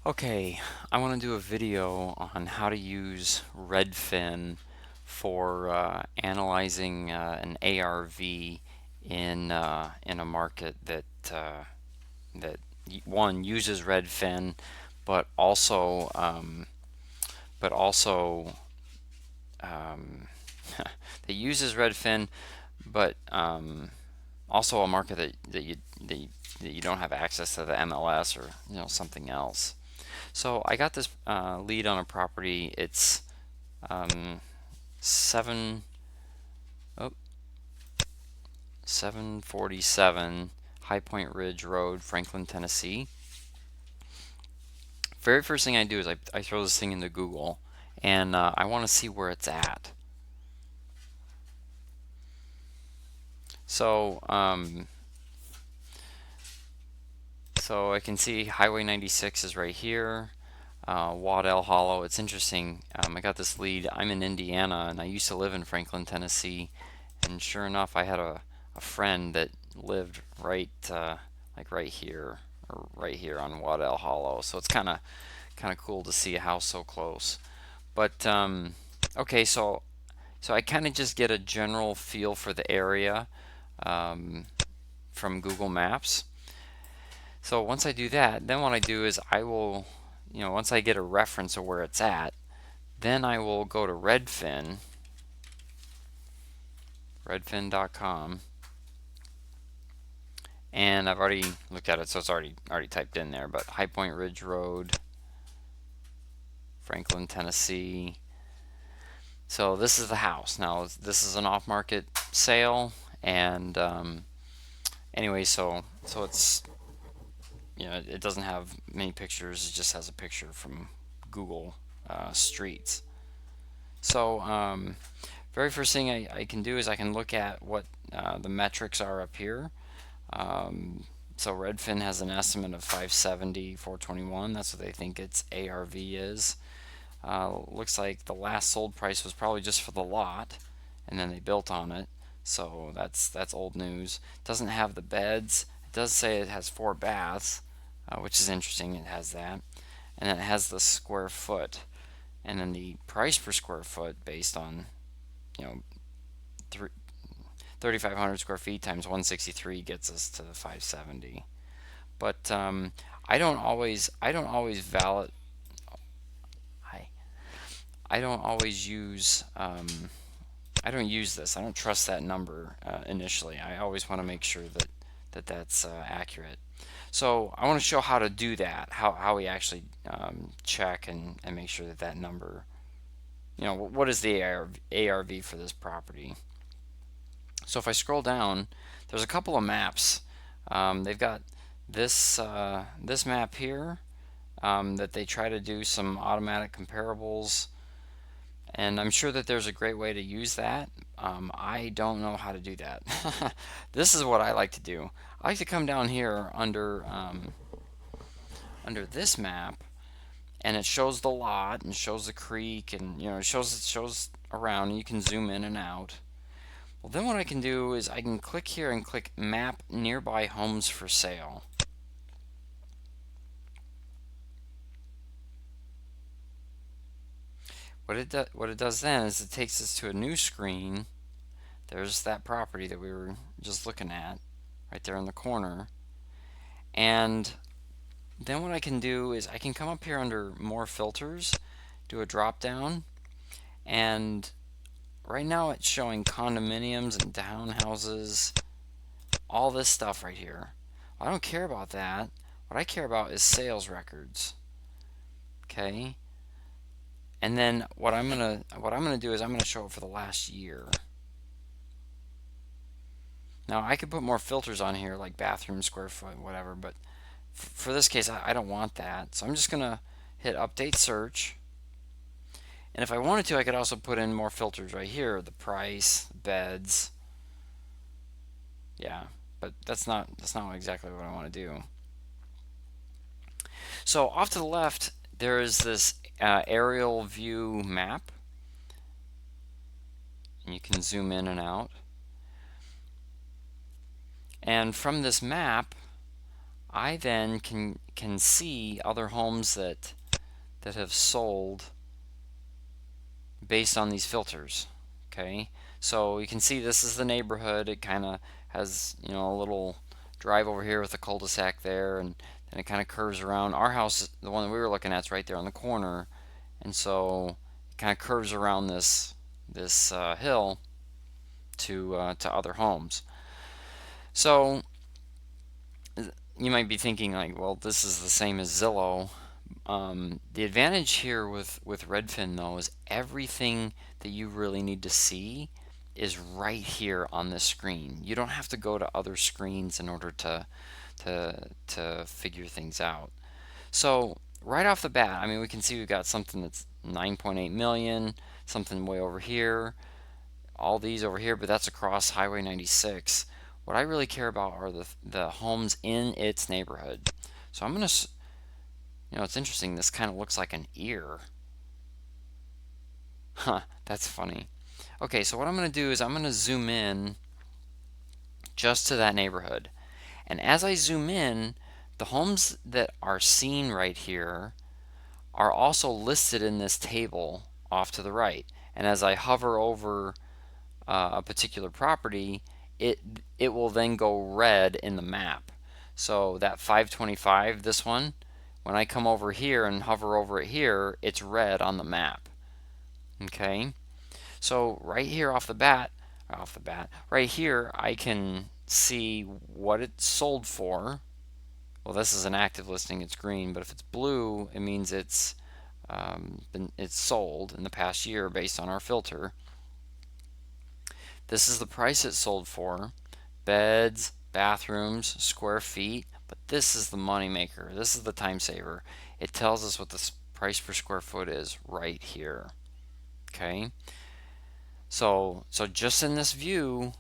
Okay, I want to do a video on how to use Redfin for analyzing an ARV in a market that one uses Redfin, but also um, that uses Redfin, but also a market that you don't have access to the MLS or something else. So I got this lead on a property. It's um, 7 oh, 747 High Point Ridge Road, Franklin, Tennessee. Very first thing I do is I throw this thing into Google, and I want to see where it's at. So so I can see Highway 96 is right here. Waddell Hollow. It's interesting. I got this lead. I'm in Indiana, and I used to live in Franklin, Tennessee. And sure enough, I had a friend that lived like right here, or right here on Waddell Hollow. So it's kind of cool to see a house so close. But okay, so I kind of just get a general feel for the area um, from Google Maps. So once I do that, then what I do is I will, once I get a reference of where it's at, then I will go to redfin.com, and I've already looked at it, so it's already typed in there. But High Point Ridge Road, Franklin, Tennessee. So this is the house. Now this is an off-market sale, and anyway, so it's it doesn't have many pictures. It just has a picture from Google Streets. So very first thing I can do is I can look at what the metrics are up here. So Redfin has an estimate of 570, 421. That's what they think its ARV is. Looks like the last sold price was probably just for the lot, and then they built on it. So that's old news. Doesn't have the beds. It does say it has 4 baths, which is interesting. It has that, and then it has the square foot, and then the price per square foot based on you know 3,500 square feet times 163 gets us to the 570. But I don't always valid I I don't always use I don't use this. I don't trust that number initially. I always want to make sure that's accurate. So I want to show how to do that, how we actually check and make sure that number, what is the ARV for this property. So if I scroll down, there's a couple of maps. They've got this map here that they try to do some automatic comparables, and I'm sure that there's a great way to use that. I don't know how to do that. This is what I like to do. I like to come down here under this map, and it shows the lot and shows the creek, and it shows around, and you can zoom in and out. Well, then what I can do is I can click here and click Map Nearby Homes for Sale. What it does then is it takes us to a new screen. There's that property that we were just looking at right there in the corner. And then what I can do is I can come up here under More Filters, do a drop down, and right now it's showing condominiums and townhouses, all this stuff right here. I don't care about that. What I care about is sales records. Okay? And then what I'm gonna do is I'm gonna show it for the last year. Now I could put more filters on here like bathroom, square foot, whatever, but for this case I don't want that. So I'm just gonna hit update search. And if I wanted to, I could also put in more filters right here, the price, beds. Yeah, but that's not exactly what I want to do. So off to the left, there is this aerial view map, and you can zoom in and out. And from this map, I then can see other homes that have sold based on these filters. Okay, so you can see this is the neighborhood. It kind of has, a little drive over here with a cul-de-sac there, and then it kind of curves around. Our house, the one that we were looking at, is right there on the corner, and so it kind of curves around this hill to other homes. So you might be thinking like, well, this is the same as Zillow. The advantage here with Redfin though is everything that you really need to see is right here on this screen. You don't have to go to other screens in order to figure things out. So right off the bat, I mean, we can see we've got something that's 9.8 million, something way over here, all these over here, but that's across Highway 96. What I really care about are the homes in its neighborhood. So I'm gonna, it's interesting. This kind of looks like an ear. Huh, that's funny. Okay, so what I'm gonna do is I'm gonna zoom in just to that neighborhood. And as I zoom in, the homes that are seen right here are also listed in this table off to the right. And as I hover over a particular property, it it will then go red in the map. So that 525, this one, when I come over here and hover over it here, it's red on the map. Okay, so right here off the bat, right here, I can see what it's sold for. Well, this is an active listing, it's green, but if it's blue, it means it's sold in the past year based on our filter. This is the price it sold for, beds, bathrooms, square feet, but this is the money maker. This is the time saver. It tells us what the price per square foot is right here. Okay, so just in this view,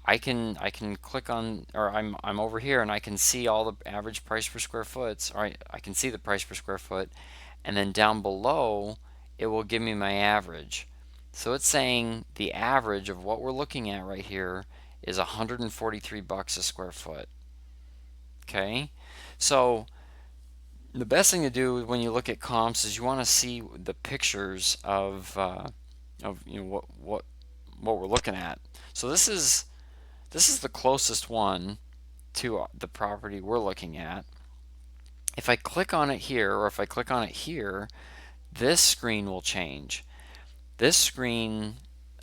I can click on, or I'm over here and I can see all the average price per square foot. Or I can see the price per square foot, and then down below it will give me my average. So it's saying the average of what we're looking at right here is 143 bucks a square foot. Okay, so the best thing to do when you look at comps is you want to see the pictures of what we're looking at. So this is the closest one to the property we're looking at. If I click on it here, or if I click on it here, this screen will change. This screen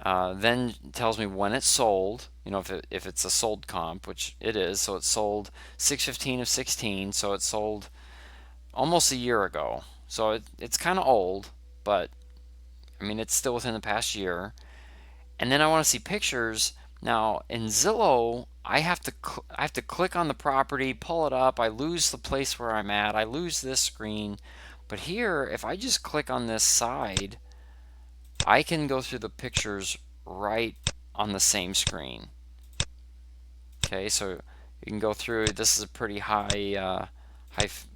then tells me when it's sold. If it's a sold comp, which it is. So it's sold 6/15 of 16. So it sold almost a year ago. So it's kind of old, but I mean it's still within the past year. And then I want to see pictures. Now in Zillow, I have to click on the property, pull it up. I lose the place where I'm at. I lose this screen. But here, if I just click on this side, I can go through the pictures right on the same screen. Okay, so you can go through. This is a pretty high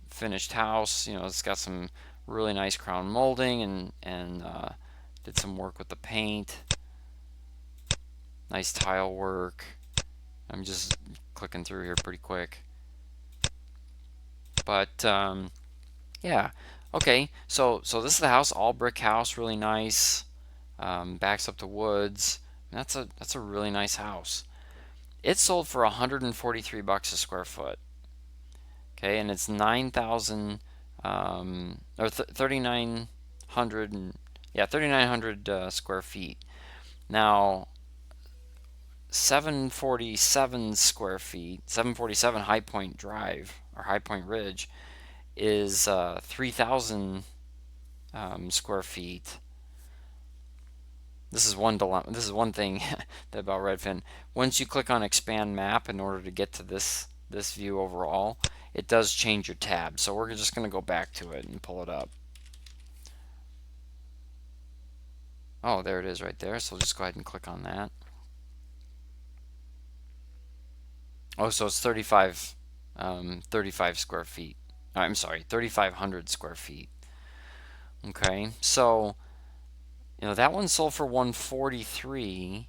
finished house. It's got some really nice crown molding and did some work with the paint. Nice tile work. I'm just clicking through here pretty quick. But yeah, okay. So this is the house, all brick house, really nice. Backs up to woods. That's a really nice house. It sold for 143 bucks a square foot. Okay, and it's 9,000 or 3,900 3,900 square feet. Now 747 square feet, 747 High Point Drive or High Point Ridge is 3,000 square feet. This is one dilemma. This is one thing about Redfin. Once you click on Expand Map in order to get to this view overall, it does change your tab. So we're just going to go back to it and pull it up. Oh, there it is right there. So we'll just go ahead and click on that. Oh, so it's 35 square feet. I'm sorry, 3,500 square feet. Okay, so that one sold for 143.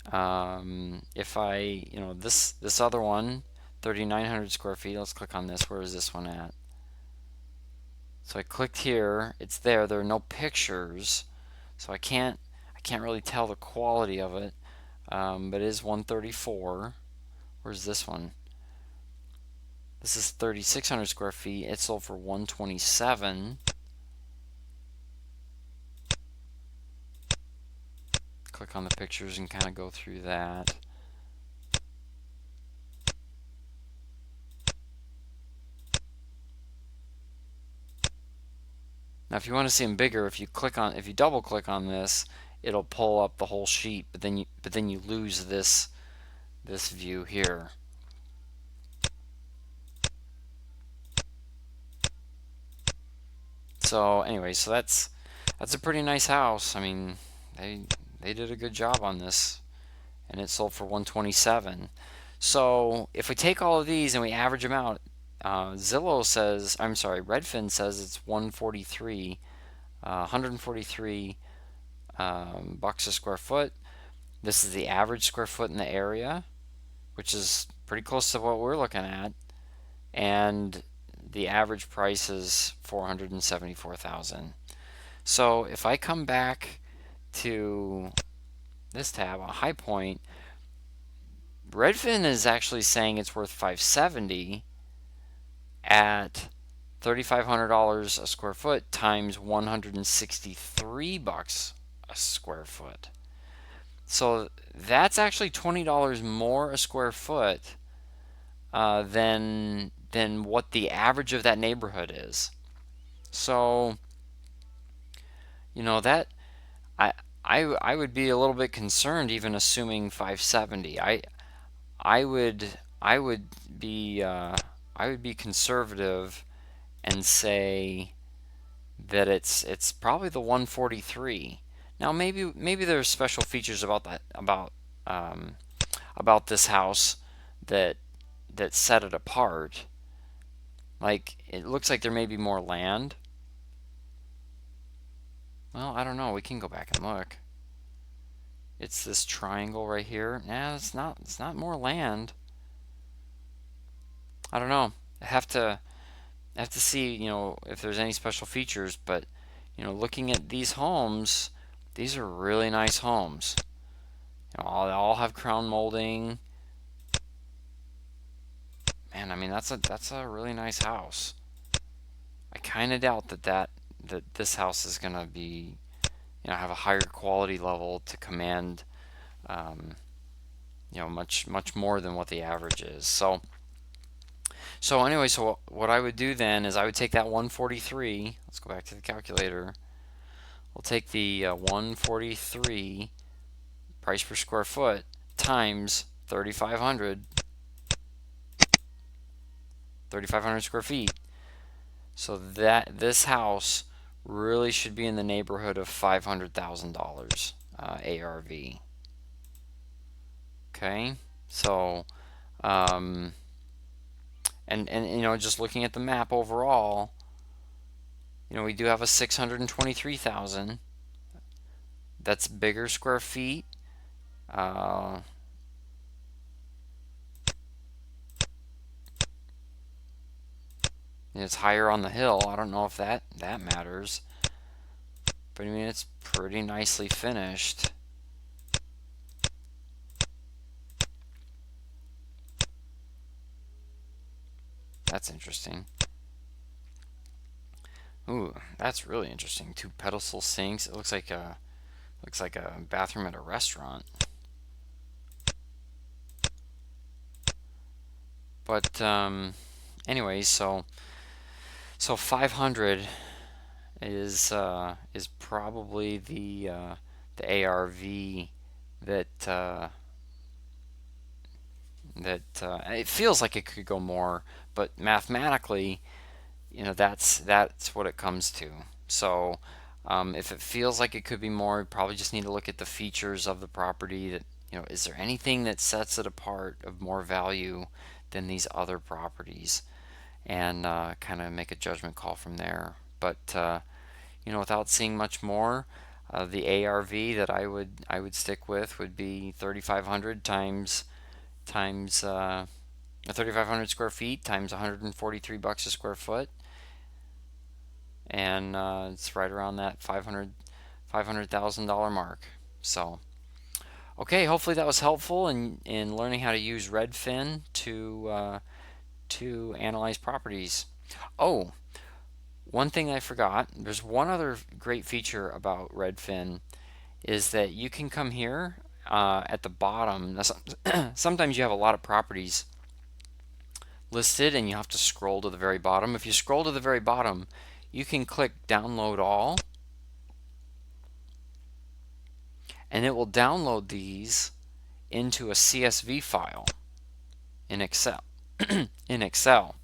If I, this other one 3,900 square feet. Let's click on this. Where is this one at? So I clicked here. It's there. There are no pictures, so I can't really tell the quality of it. But it is 134. Where's this one? This is 3,600 square feet. It sold for 127. Click on the pictures and kind of go through that. Now, if you want to see them bigger, if you double click on this, it'll pull up the whole sheet. But then you lose this view here. So anyway, so that's a pretty nice house. I mean, they did a good job on this, and it sold for 127. So if we take all of these and we average them out, Redfin says it's 143, 143 bucks a square foot. This is the average square foot in the area, which is pretty close to what we're looking at, and the average price is 474,000. So if I come back to this tab on High Point, Redfin is actually saying it's worth 570 at $3,500 a square foot times 163 bucks a square foot. So that's actually $20 more a square foot than what the average of that neighborhood is. So that I would be a little bit concerned even assuming 570. I would be conservative and say that it's probably the 143. Now maybe there's special features about that about this house that set it apart. Like it looks like there may be more land. Well, I don't know. We can go back and look. It's this triangle right here. Nah, it's not more land. I don't know. I have to see, if there's any special features, but looking at these homes, these are really nice homes. They all have crown molding. Man, I mean that's a really nice house. I kind of doubt that this house is gonna be, have a higher quality level to command, much more than what the average is. So anyway, so what I would do then is I would take that 143. Let's go back to the calculator. We'll take the 143 price per square foot times 3,500 square feet. So that this house really should be in the neighborhood of $500,000 ARV. Okay, so and just looking at the map overall, we do have a 623,000. That's bigger square feet. It's higher on the hill. I don't know if that matters, but I mean it's pretty nicely finished. That's interesting. Ooh, that's really interesting. 2 pedestal sinks. It looks like a bathroom at a restaurant. But anyway, so 500 is probably the ARV that it feels like it could go more, but mathematically, that's what it comes to. So if it feels like it could be more, you probably just need to look at the features of the property. That is there anything that sets it apart of more value than these other properties, and kind of make a judgment call from there. But without seeing much more, the ARV that I would stick with would be 3,500 times 3,500 square feet times 143 bucks a square foot, and it's right around that $500,000 mark. So, okay, hopefully that was helpful in learning how to use Redfin to analyze properties. Oh, one thing I forgot. There's one other great feature about Redfin is that you can come here at the bottom. Now, sometimes you have a lot of properties listed and you have to scroll to the very bottom. If you scroll to the very bottom, you can click download all, and it will download these into a CSV file in Excel. in Excel.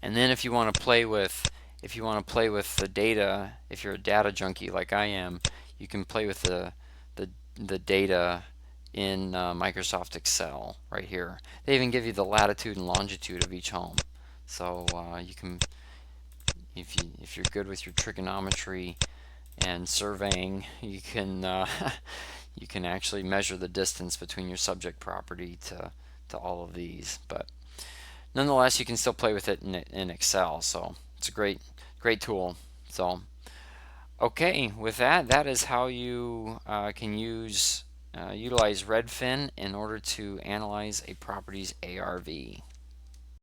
And then if you want to play with the data, if you're a data junkie like I am, you can play with the data in Microsoft Excel right here. They even give you the latitude and longitude of each home. So you can, if you're good with your trigonometry and surveying, you can you can actually measure the distance between your subject property to all of these. But nonetheless, you can still play with it in Excel. So it's a great tool. So okay, with that, that is how you can utilize Redfin in order to analyze a property's ARV.